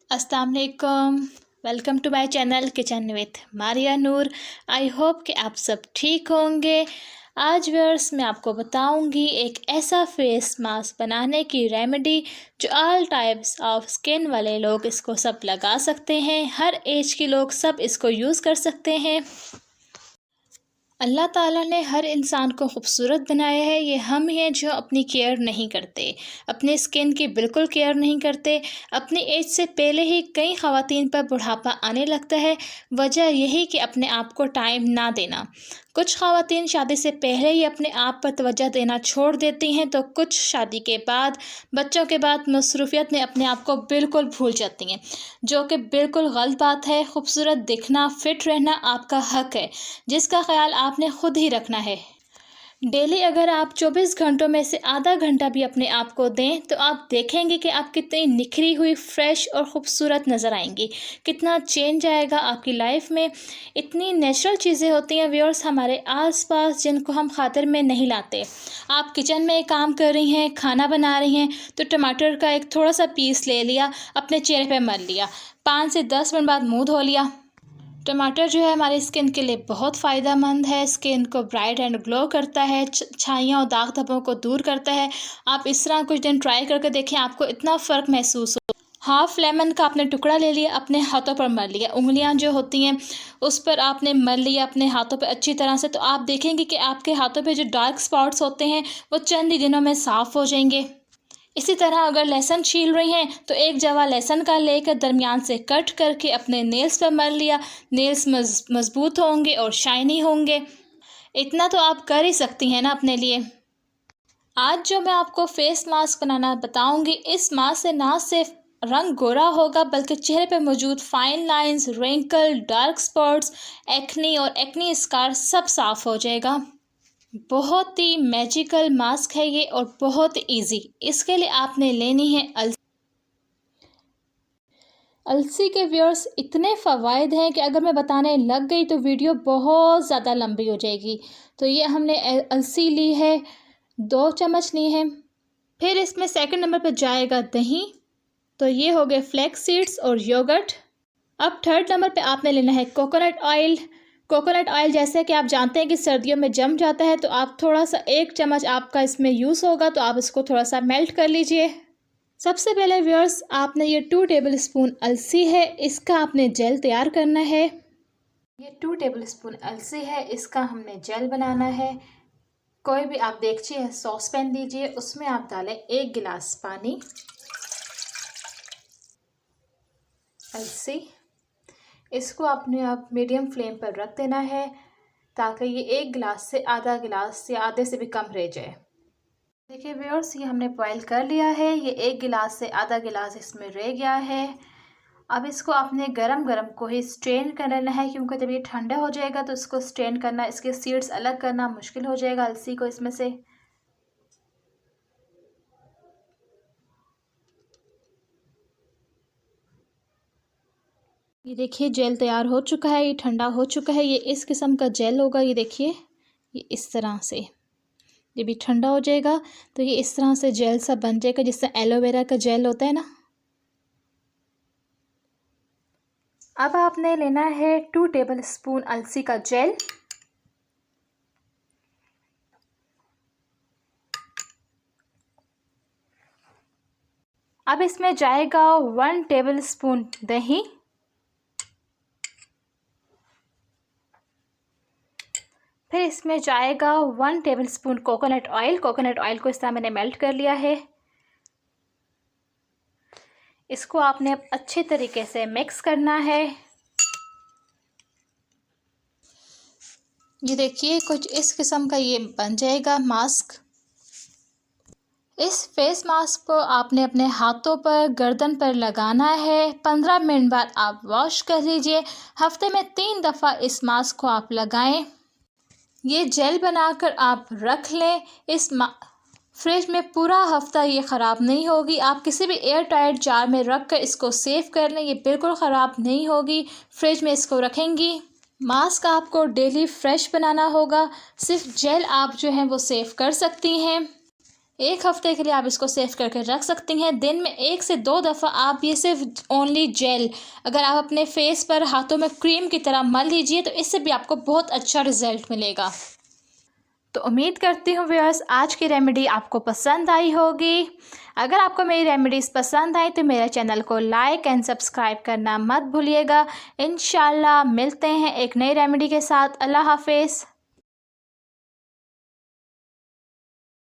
अस्सलाम वालेकुम। Welcome to my channel kitchen with Maria Noor. I hope कि आप सब ठीक होंगे। आज व्यूअर्स मैं आपको बताऊंगी एक ऐसा फेस मास्क बनाने की रेमेडी जो ऑल टाइप्स ऑफ स्किन वाले लोग इसको सब लगा सकते हैं। हर एज के लोग सब इसको यूज़ कर सकते हैं। अल्लाह ताला ने हर इंसान को खूबसूरत बनाया है। ये हम हैं जो अपनी केयर नहीं करते, अपने स्किन की बिल्कुल केयर नहीं करते। अपनी एज से पहले ही कई ख़वातीन पर बुढ़ापा आने लगता है। वजह यही कि अपने आप को टाइम ना देना। कुछ ख़वातीन शादी से पहले ही अपने आप पर तवज्जो देना छोड़ देती हैं, तो कुछ शादी के बाद, बच्चों के बाद मसरूफ़ियत में अपने आप को बिल्कुल भूल जाती हैं, जो कि बिल्कुल गलत बात है। खूबसूरत दिखना, फ़िट रहना आपका हक़ है, जिसका ख़याल आपने ख़ुद ही रखना है। डेली अगर आप 24 घंटों में से आधा घंटा भी अपने आप को दें, तो आप देखेंगे कि आप कितनी निखरी हुई, फ्रेश और ख़ूबसूरत नज़र आएंगी। कितना चेंज आएगा आपकी लाइफ में। इतनी नेचुरल चीज़ें होती हैं व्यूअर्स हमारे आसपास, जिनको हम खातिर में नहीं लाते। आप किचन में एक काम कर रही हैं, खाना बना रही हैं, तो टमाटर का एक थोड़ा सा पीस ले लिया, अपने चेहरे पर मल लिया, 5 से 10 मिनट बाद मुँह धो लिया। टमाटर जो है हमारी स्किन के लिए बहुत फ़ायदेमंद है। स्किन को ब्राइट एंड ग्लो करता है, छाइयाँ और दाग धब्बों को दूर करता है। आप इस तरह कुछ दिन ट्राई करके देखें, आपको इतना फ़र्क महसूस हो। हाफ़ लेमन का आपने टुकड़ा ले लिया, अपने हाथों पर मल लिया, उंगलियां जो होती हैं उस पर आपने मल लिया अपने हाथों पर अच्छी तरह से, तो आप देखेंगे कि आपके हाथों पे जो डार्क स्पॉट्स होते हैं वो चंद ही दिनों में साफ़ हो जाएंगे। इसी तरह अगर लहसुन छील रही हैं, तो एक जवा लहसुन का लेकर दरमियान से कट करके अपने नेल्स पर मल लिया। नेल्स मज़बूत होंगे और शाइनी होंगे। इतना तो आप कर ही सकती हैं ना अपने लिए। आज जो मैं आपको फेस मास्क बनाना बताऊंगी, इस मास्क से ना सिर्फ रंग गोरा होगा, बल्कि चेहरे पर मौजूद fine lines, wrinkle, dark spots, acne और एक्नी स्कार सब साफ़ हो जाएगा। बहुत ही मैजिकल मास्क है ये और बहुत इजी। इसके लिए आपने लेनी है अलसी के व्यूअर्स इतने फ़वाइद हैं कि अगर मैं बताने लग गई तो वीडियो बहुत ज़्यादा लंबी हो जाएगी। तो ये हमने अलसी ली है, 2 चम्मच ली है। फिर इसमें सेकंड नंबर पर जाएगा दही, तो ये हो गए फ्लैक्स सीड्स और योगर्ट। अब थर्ड नंबर पे आपने लेना है कोकोनट ऑयल। कोकोनट ऑयल जैसे कि आप जानते हैं कि सर्दियों में जम जाता है, तो आप थोड़ा सा 1 चम्मच आपका इसमें यूज़ होगा, तो आप इसको थोड़ा सा मेल्ट कर लीजिए। सबसे पहले व्यूअर्स आपने ये 2 टेबलस्पून अलसी है, इसका आपने जेल तैयार करना है। ये 2 टेबलस्पून अलसी है, इसका हमने जेल बनाना है। कोई भी आप देखिए सॉस पैन लीजिए, उसमें आप डालें 1 गिलास पानी। अलसी इसको आपने आप मीडियम फ्लेम पर रख देना है, ताकि ये 1 गिलास से आधा गिलास या आधे से भी कम रह जाए। देखिए व्यूअर्स, ये हमने बॉईल कर लिया है। ये 1 गिलास से आधा गिलास इसमें रह गया है। अब इसको आपने गरम गरम को ही स्ट्रेन कर लेना है, क्योंकि जब ये ठंडा हो जाएगा तो इसको स्ट्रेन करना, इसके सीड्स अलग करना मुश्किल हो जाएगा अलसी को इसमें से। ये देखिए जेल तैयार हो चुका है, ये ठंडा हो चुका है। ये इस किस्म का जेल होगा। ये देखिए, ये इस तरह से ये भी ठंडा हो जाएगा, तो ये इस तरह से जेल सा बन जाएगा, जिससे एलोवेरा का जेल होता है ना। अब आपने लेना है 2 टेबलस्पून अलसी का जेल। अब इसमें जाएगा 1 टेबलस्पून दही। फिर इसमें जाएगा 1 tablespoon coconut oil. Coconut oil को इस तरह मैंने मेल्ट कर लिया है। इसको आपने अच्छे तरीके से मिक्स करना है। ये देखिए कुछ इस किस्म का ये बन जाएगा मास्क। इस फेस मास्क को आपने अपने हाथों पर, गर्दन पर लगाना है। 15 मिनट बाद आप वॉश कर लीजिए। हफ्ते में 3 दफ़ा इस मास्क को आप लगाएं। ये जेल बनाकर आप रख लें। फ्रिज में पूरा हफ्ता ये ख़राब नहीं होगी। आप किसी भी एयर टाइट जार में रख कर इसको सेव कर लें, ये बिल्कुल ख़राब नहीं होगी। फ्रिज में इसको रखेंगी। मास्क आपको डेली फ्रेश बनाना होगा। सिर्फ जेल आप जो है वो सेव कर सकती हैं। 1 हफ्ते के लिए आप इसको सेव करके रख सकती हैं। दिन में 1 से 2 दफ़ा आप ये सिर्फ ओनली जेल अगर आप अपने फेस पर हाथों में क्रीम की तरह मल लीजिए तो इससे भी आपको बहुत अच्छा रिजल्ट मिलेगा। तो उम्मीद करती हूँ व्यूअर्स आज की रेमेडी आपको पसंद आई होगी। अगर आपको मेरी रेमेडीज़ पसंद आई तो मेरे चैनल को लाइक एंड सब्सक्राइब करना मत भूलिएगा। इंशाल्लाह मिलते हैं एक नई रेमेडी के साथ। अल्लाह हाफिज़।